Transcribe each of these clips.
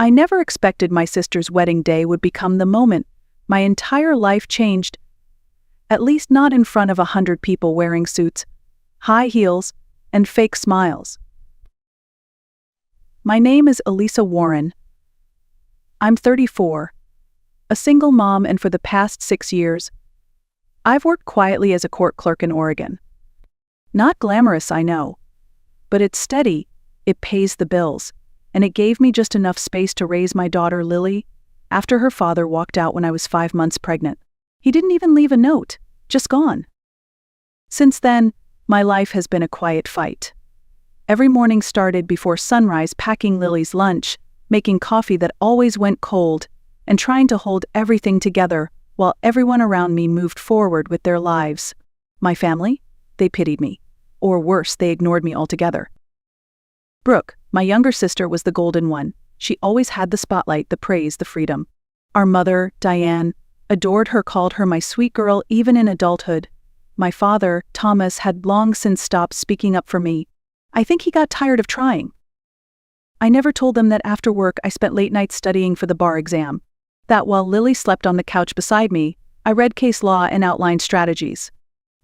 I never expected my sister's wedding day would become the moment my entire life changed. At least not in front of 100 people wearing suits, high heels, and fake smiles. My name is Elisa Warren. I'm 34, a single mom, and for the past 6 years, I've worked quietly as a court clerk in Oregon. Not glamorous, I know, but it's steady, it pays the bills, and it gave me just enough space to raise my daughter Lily after her father walked out when I was 5 months pregnant. He didn't even leave a note, just gone. Since then, my life has been a quiet fight. Every morning started before sunrise packing Lily's lunch, making coffee that always went cold, and trying to hold everything together while everyone around me moved forward with their lives. My family? They pitied me. Or worse, they ignored me altogether. Brooke, my younger sister, was the golden one. She always had the spotlight, the praise, the freedom. Our mother, Diane, adored her, called her my sweet girl even in adulthood. My father, Thomas, had long since stopped speaking up for me. I think he got tired of trying. I never told them that after work I spent late nights studying for the bar exam. That while Lily slept on the couch beside me, I read case law and outlined strategies.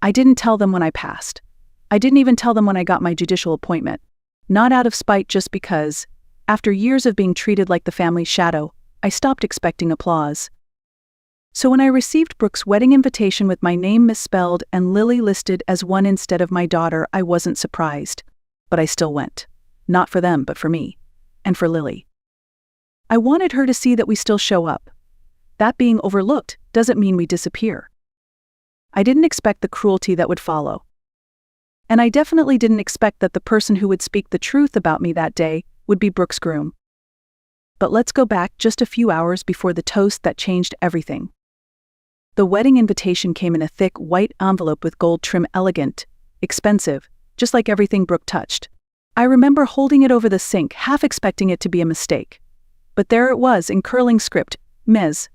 I didn't tell them when I passed. I didn't even tell them when I got my judicial appointment. Not out of spite, just because, after years of being treated like the family's shadow, I stopped expecting applause. So when I received Brooke's wedding invitation with my name misspelled and Lily listed as one instead of my daughter, I wasn't surprised. But I still went. Not for them, but for me. And for Lily. I wanted her to see that we still show up. That being overlooked doesn't mean we disappear. I didn't expect the cruelty that would follow. And I definitely didn't expect that the person who would speak the truth about me that day would be Brooke's groom. But let's go back just a few hours before the toast that changed everything. The wedding invitation came in a thick white envelope with gold trim, elegant, expensive, just like everything Brooke touched. I remember holding it over the sink, half expecting it to be a mistake. But there it was in curling script, Ms.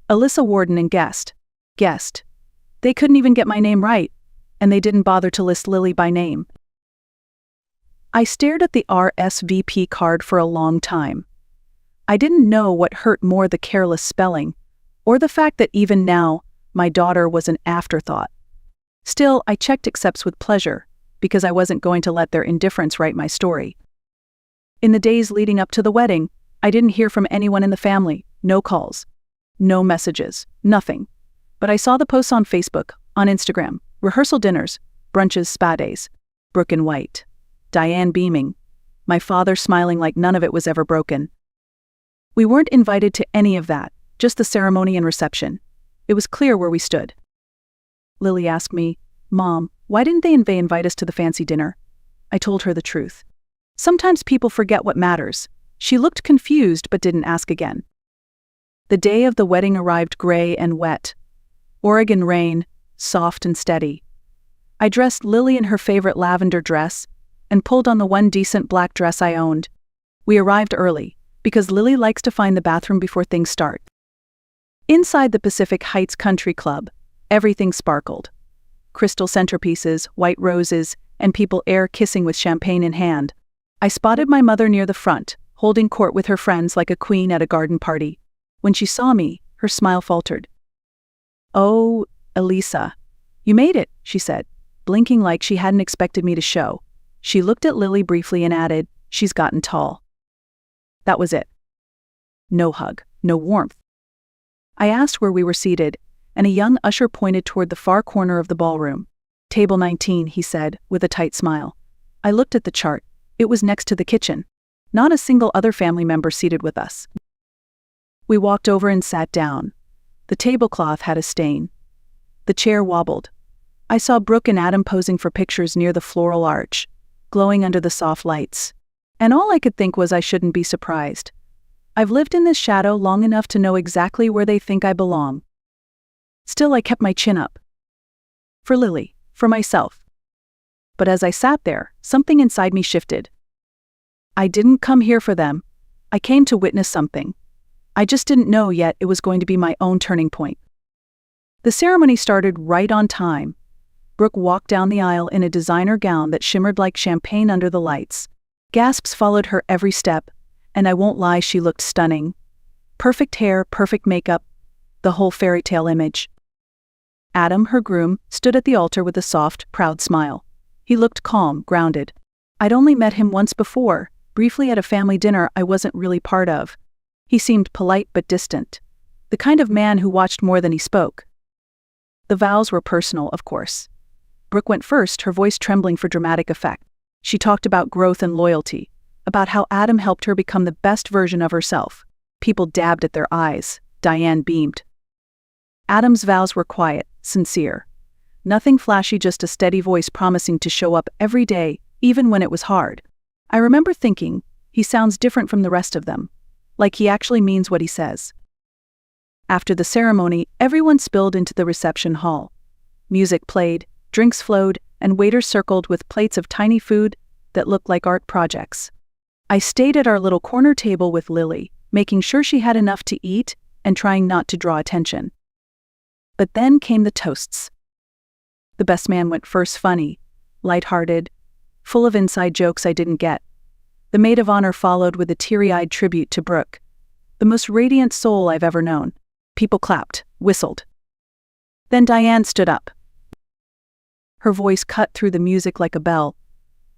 Elisa Warren and guest. They couldn't even get my name right, and they didn't bother to list Lily by name. I stared at the RSVP card for a long time. I didn't know what hurt more, the careless spelling, or the fact that even now, my daughter was an afterthought. Still, I checked accepts with pleasure, because I wasn't going to let their indifference write my story. In the days leading up to the wedding, I didn't hear from anyone in the family, no calls, no messages, nothing. But I saw the posts on Facebook, on Instagram, rehearsal dinners, brunches, spa days, Brooke in white, Diane beaming, my father smiling like none of it was ever broken. We weren't invited to any of that, just the ceremony and reception. It was clear where we stood. Lily asked me, "Mom, why didn't they invite us to the fancy dinner?" I told her the truth. Sometimes people forget what matters. She looked confused but didn't ask again. The day of the wedding arrived gray and wet. Oregon rain, soft and steady. I dressed Lily in her favorite lavender dress and pulled on the one decent black dress I owned. We arrived early, because Lily likes to find the bathroom before things start. Inside the Pacific Heights Country Club, everything sparkled. Crystal centerpieces, white roses, and people air kissing with champagne in hand. I spotted my mother near the front, holding court with her friends like a queen at a garden party. When she saw me, her smile faltered. "Oh, Elisa, you made it," she said, blinking like she hadn't expected me to show. She looked at Lily briefly and added, "She's gotten tall." That was it. No hug, no warmth. I asked where we were seated, and a young usher pointed toward the far corner of the ballroom. "Table 19, he said, with a tight smile. I looked at the chart. It was next to the kitchen. Not a single other family member seated with us. We walked over and sat down. The tablecloth had a stain. The chair wobbled. I saw Brooke and Adam posing for pictures near the floral arch, glowing under the soft lights. And all I could think was I shouldn't be surprised. I've lived in this shadow long enough to know exactly where they think I belong. Still, I kept my chin up. For Lily, for myself. But as I sat there, something inside me shifted. I didn't come here for them. I came to witness something. I just didn't know yet it was going to be my own turning point. The ceremony started right on time. Brooke walked down the aisle in a designer gown that shimmered like champagne under the lights. Gasps followed her every step, and I won't lie, she looked stunning. Perfect hair, perfect makeup, the whole fairy tale image. Adam, her groom, stood at the altar with a soft, proud smile. He looked calm, grounded. I'd only met him once before, briefly at a family dinner I wasn't really part of. He seemed polite but distant. The kind of man who watched more than he spoke. The vows were personal, of course. Brooke went first, her voice trembling for dramatic effect. She talked about growth and loyalty, about how Adam helped her become the best version of herself. People dabbed at their eyes. Diane beamed. Adam's vows were quiet, sincere. Nothing flashy, just a steady voice promising to show up every day, even when it was hard. I remember thinking, he sounds different from the rest of them. Like he actually means what he says. After the ceremony, everyone spilled into the reception hall. Music played, drinks flowed, and waiters circled with plates of tiny food that looked like art projects. I stayed at our little corner table with Lily, making sure she had enough to eat and trying not to draw attention. But then came the toasts. The best man went first, funny, lighthearted, full of inside jokes I didn't get. The maid of honor followed with a teary-eyed tribute to Brooke, the most radiant soul I've ever known. People clapped, whistled. Then Diane stood up. Her voice cut through the music like a bell.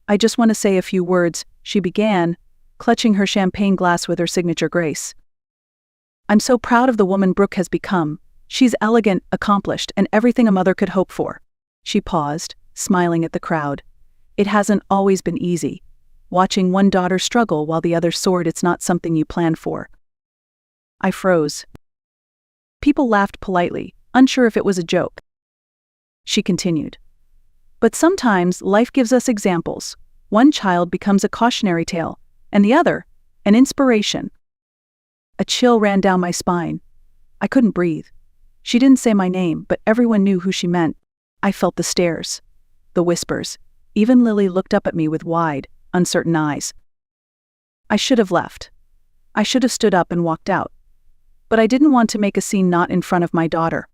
I just want to say a few words, she began, clutching her champagne glass with her signature grace. I'm so proud of the woman Brooke has become. She's elegant, accomplished, and everything a mother could hope for. She paused, smiling at the crowd. It hasn't always been easy. Watching one daughter struggle while the other soared, it's not something you plan for. I froze. People laughed politely, unsure if it was a joke. She continued. But sometimes life gives us examples. One child becomes a cautionary tale, and the other, an inspiration. A chill ran down my spine. I couldn't breathe. She didn't say my name, but everyone knew who she meant. I felt the stares, the whispers. Even Lily looked up at me with wide, uncertain eyes. I should have left. I should have stood up and walked out. But I didn't want to make a scene, not in front of my daughter.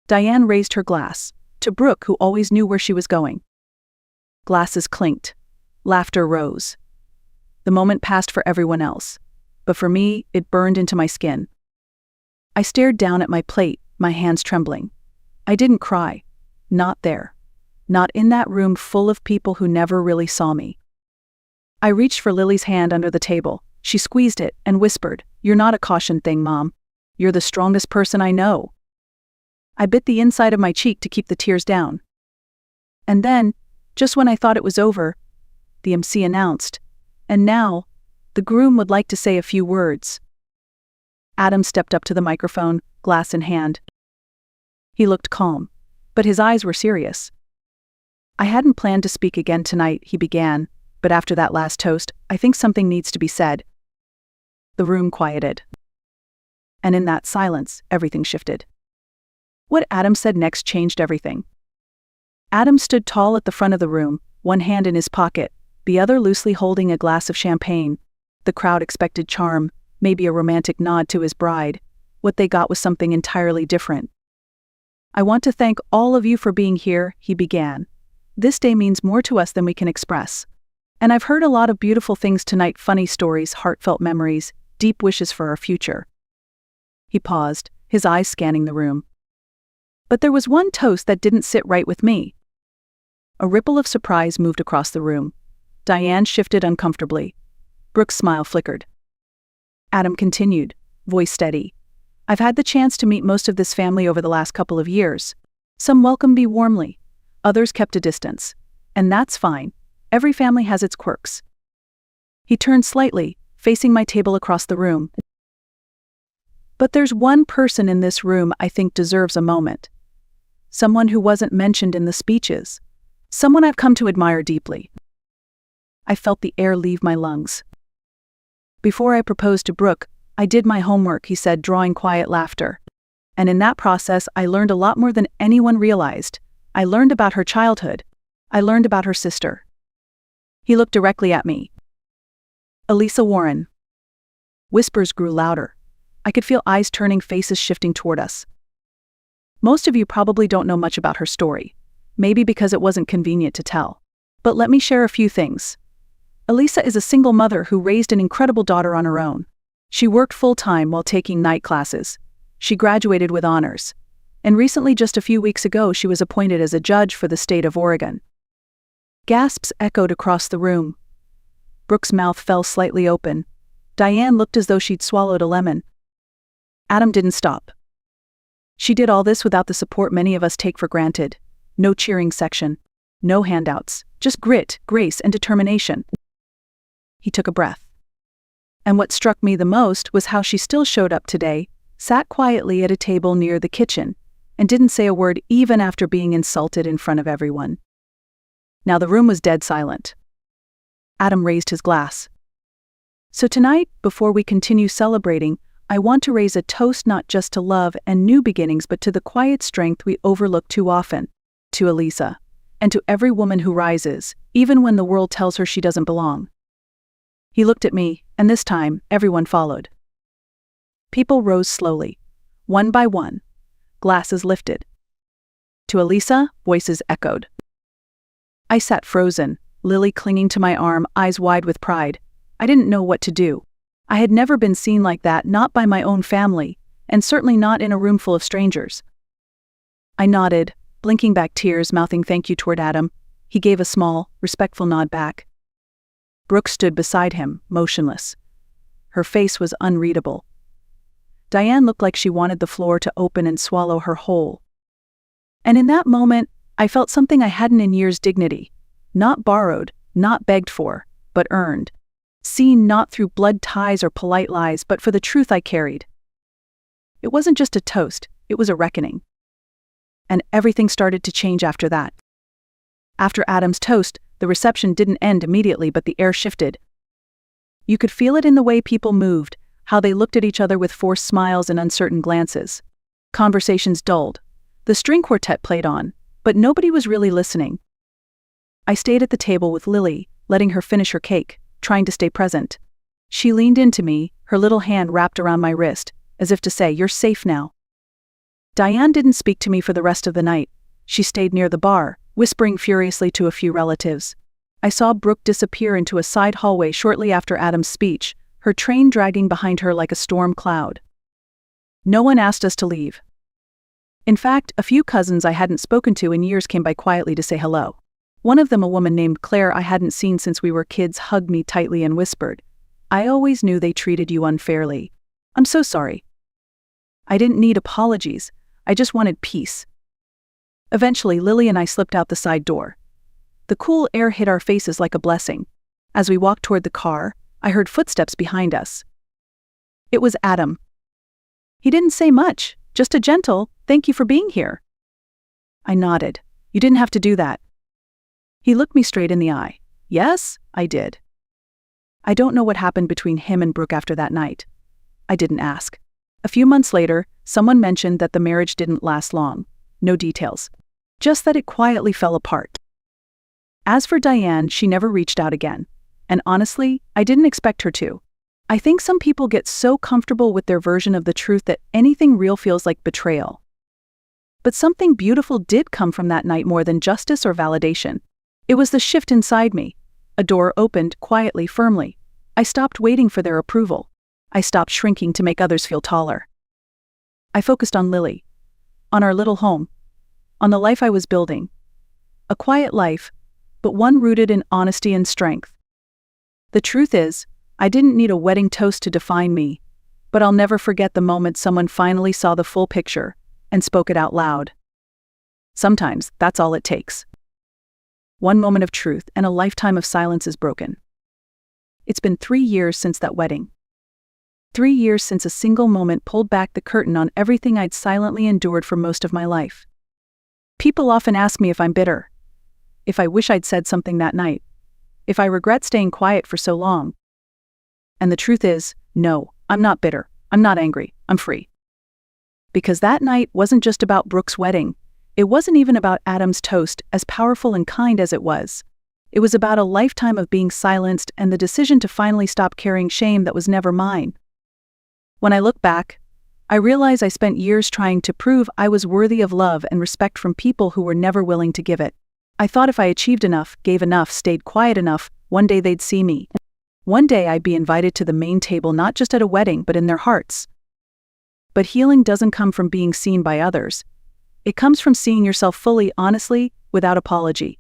Diane raised her glass, to Brooke, who always knew where she was going. Glasses clinked. Laughter rose. The moment passed for everyone else, but for me, it burned into my skin. I stared down at my plate, my hands trembling. I didn't cry. Not there. Not in that room full of people who never really saw me. I reached for Lily's hand under the table. She squeezed it and whispered, "You're not a caution thing, Mom. You're the strongest person I know." I bit the inside of my cheek to keep the tears down. And then, just when I thought it was over, the MC announced, "And now, the groom would like to say a few words." Adam stepped up to the microphone, glass in hand. He looked calm, but his eyes were serious. "I hadn't planned to speak again tonight," he began, "but after that last toast, I think something needs to be said." The room quieted. And in that silence, everything shifted. What Adam said next changed everything. Adam stood tall at the front of the room, one hand in his pocket, the other loosely holding a glass of champagne. The crowd expected charm, maybe a romantic nod to his bride. What they got was something entirely different. "I want to thank all of you for being here," he began. "This day means more to us than we can express. And I've heard a lot of beautiful things tonight, funny stories, heartfelt memories, deep wishes for our future." He paused, his eyes scanning the room. But there was one toast that didn't sit right with me. A ripple of surprise moved across the room. Diane shifted uncomfortably. Brooke's smile flickered. Adam continued, voice steady. "I've had the chance to meet most of this family over the last couple of years. Some welcomed me warmly. Others kept a distance. And that's fine. Every family has its quirks." He turned slightly, facing my table across the room. "But there's one person in this room I think deserves a moment. Someone who wasn't mentioned in the speeches. Someone I've come to admire deeply." I felt the air leave my lungs. "Before I proposed to Brooke, I did my homework," he said, drawing quiet laughter. "And in that process, I learned a lot more than anyone realized. I learned about her childhood. I learned about her sister." He looked directly at me. "Elisa Warren." Whispers grew louder. I could feel eyes turning, faces shifting toward us. "Most of you probably don't know much about her story, maybe because it wasn't convenient to tell. But let me share a few things. Elisa is a single mother who raised an incredible daughter on her own. She worked full-time while taking night classes. She graduated with honors. And recently, just a few weeks ago, she was appointed as a judge for the state of Oregon. Gasps echoed across the room. Brooke's mouth fell slightly open. Diane looked as though she'd swallowed a lemon. Adam didn't stop. She did all this without the support many of us take for granted. No cheering section. No handouts. Just grit, grace, and determination. He took a breath. And what struck me the most was how she still showed up today, sat quietly at a table near the kitchen, and didn't say a word even after being insulted in front of everyone. Now the room was dead silent. Adam raised his glass. So tonight, before we continue celebrating, I want to raise a toast not just to love and new beginnings but to the quiet strength we overlook too often, to Elisa, and to every woman who rises, even when the world tells her she doesn't belong. He looked at me, and this time, everyone followed. People rose slowly, one by one, glasses lifted. To Elisa, voices echoed. I sat frozen, Lily clinging to my arm, eyes wide with pride. I didn't know what to do. I had never been seen like that, not by my own family, and certainly not in a room full of strangers. I nodded, blinking back tears, mouthing thank you toward Adam. He gave a small, respectful nod back. Brooke stood beside him, motionless. Her face was unreadable. Diane looked like she wanted the floor to open and swallow her whole. And in that moment, I felt something I hadn't in years: dignity. Not borrowed, not begged for, but earned. Seen not through blood ties or polite lies, but for the truth I carried. It wasn't just a toast, it was a reckoning. And everything started to change after that. After Adam's toast, the reception didn't end immediately, but the air shifted. You could feel it in the way people moved, how they looked at each other with forced smiles and uncertain glances. Conversations dulled. The string quartet played on, but nobody was really listening. I stayed at the table with Lily, letting her finish her cake, trying to stay present. She leaned into me, her little hand wrapped around my wrist, as if to say, "You're safe now." Diane didn't speak to me for the rest of the night. She stayed near the bar, whispering furiously to a few relatives. I saw Brooke disappear into a side hallway shortly after Adam's speech, her train dragging behind her like a storm cloud. No one asked us to leave. In fact, a few cousins I hadn't spoken to in years came by quietly to say hello. One of them, a woman named Claire I hadn't seen since we were kids, hugged me tightly and whispered, "I always knew they treated you unfairly. I'm so sorry." I didn't need apologies, I just wanted peace. Eventually, Lily and I slipped out the side door. The cool air hit our faces like a blessing. As we walked toward the car, I heard footsteps behind us. It was Adam. He didn't say much, just a gentle, "Thank you for being here." I nodded. "You didn't have to do that." He looked me straight in the eye. "Yes, I did." I don't know what happened between him and Brooke after that night. I didn't ask. A few months later, someone mentioned that the marriage didn't last long. No details. Just that it quietly fell apart. As for Diane, she never reached out again. And honestly, I didn't expect her to. I think some people get so comfortable with their version of the truth that anything real feels like betrayal. But something beautiful did come from that night, more than justice or validation. It was the shift inside me. A door opened, quietly, firmly. I stopped waiting for their approval. I stopped shrinking to make others feel taller. I focused on Lily. On our little home. On the life I was building. A quiet life, but one rooted in honesty and strength. The truth is, I didn't need a wedding toast to define me, but I'll never forget the moment someone finally saw the full picture and spoke it out loud. Sometimes, that's all it takes. One moment of truth and a lifetime of silence is broken. It's been 3 years since that wedding. 3 years since a single moment pulled back the curtain on everything I'd silently endured for most of my life. People often ask me if I'm bitter, if I wish I'd said something that night, if I regret staying quiet for so long. And the truth is, no, I'm not bitter, I'm not angry, I'm free. Because that night wasn't just about Brooke's wedding. It wasn't even about Adam's toast, as powerful and kind as it was. It was about a lifetime of being silenced and the decision to finally stop carrying shame that was never mine. When I look back, I realize I spent years trying to prove I was worthy of love and respect from people who were never willing to give it. I thought if I achieved enough, gave enough, stayed quiet enough, One day they'd see me. One day I'd be invited to the main table, not just at a wedding, but in their hearts. But healing doesn't come from being seen by others. It comes from seeing yourself fully, honestly, without apology.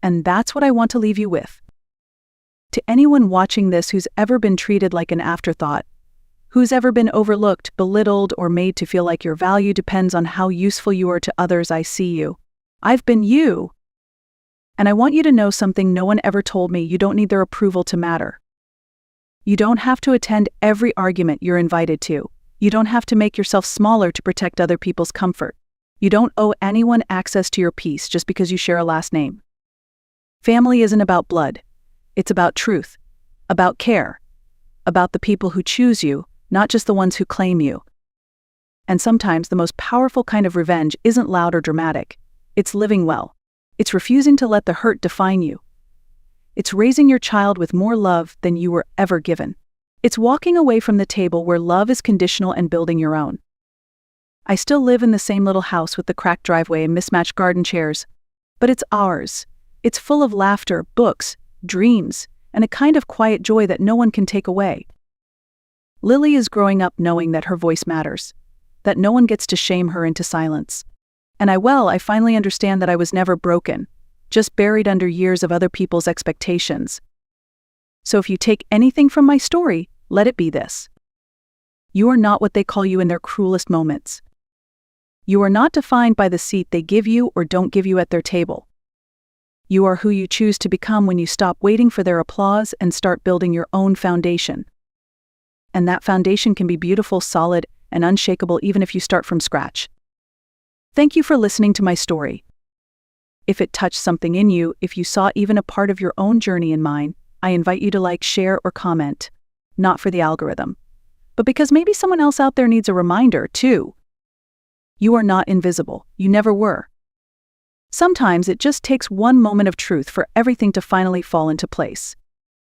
And that's what I want to leave you with. To anyone watching this who's ever been treated like an afterthought, who's ever been overlooked, belittled, or made to feel like your value depends on how useful you are to others, I see you. I've been you. And I want you to know something no one ever told me: you don't need their approval to matter. You don't have to attend every argument you're invited to. You don't have to make yourself smaller to protect other people's comfort. You don't owe anyone access to your peace just because you share a last name. Family isn't about blood. It's about truth, about care, about the people who choose you, not just the ones who claim you. And sometimes the most powerful kind of revenge isn't loud or dramatic. It's living well. It's refusing to let the hurt define you. It's raising your child with more love than you were ever given. It's walking away from the table where love is conditional and building your own. I still live in the same little house with the cracked driveway and mismatched garden chairs, but it's ours. It's full of laughter, books, dreams, and a kind of quiet joy that no one can take away. Lily is growing up knowing that her voice matters, that no one gets to shame her into silence. And I finally understand that I was never broken, just buried under years of other people's expectations. So if you take anything from my story, let it be this: you are not what they call you in their cruelest moments. You are not defined by the seat they give you or don't give you at their table. You are who you choose to become when you stop waiting for their applause and start building your own foundation. And that foundation can be beautiful, solid, and unshakable even if you start from scratch. Thank you for listening to my story. If it touched something in you, if you saw even a part of your own journey in mine, I invite you to like, share, or comment. Not for the algorithm, but because maybe someone else out there needs a reminder, too. You are not invisible. You never were. Sometimes it just takes one moment of truth for everything to finally fall into place.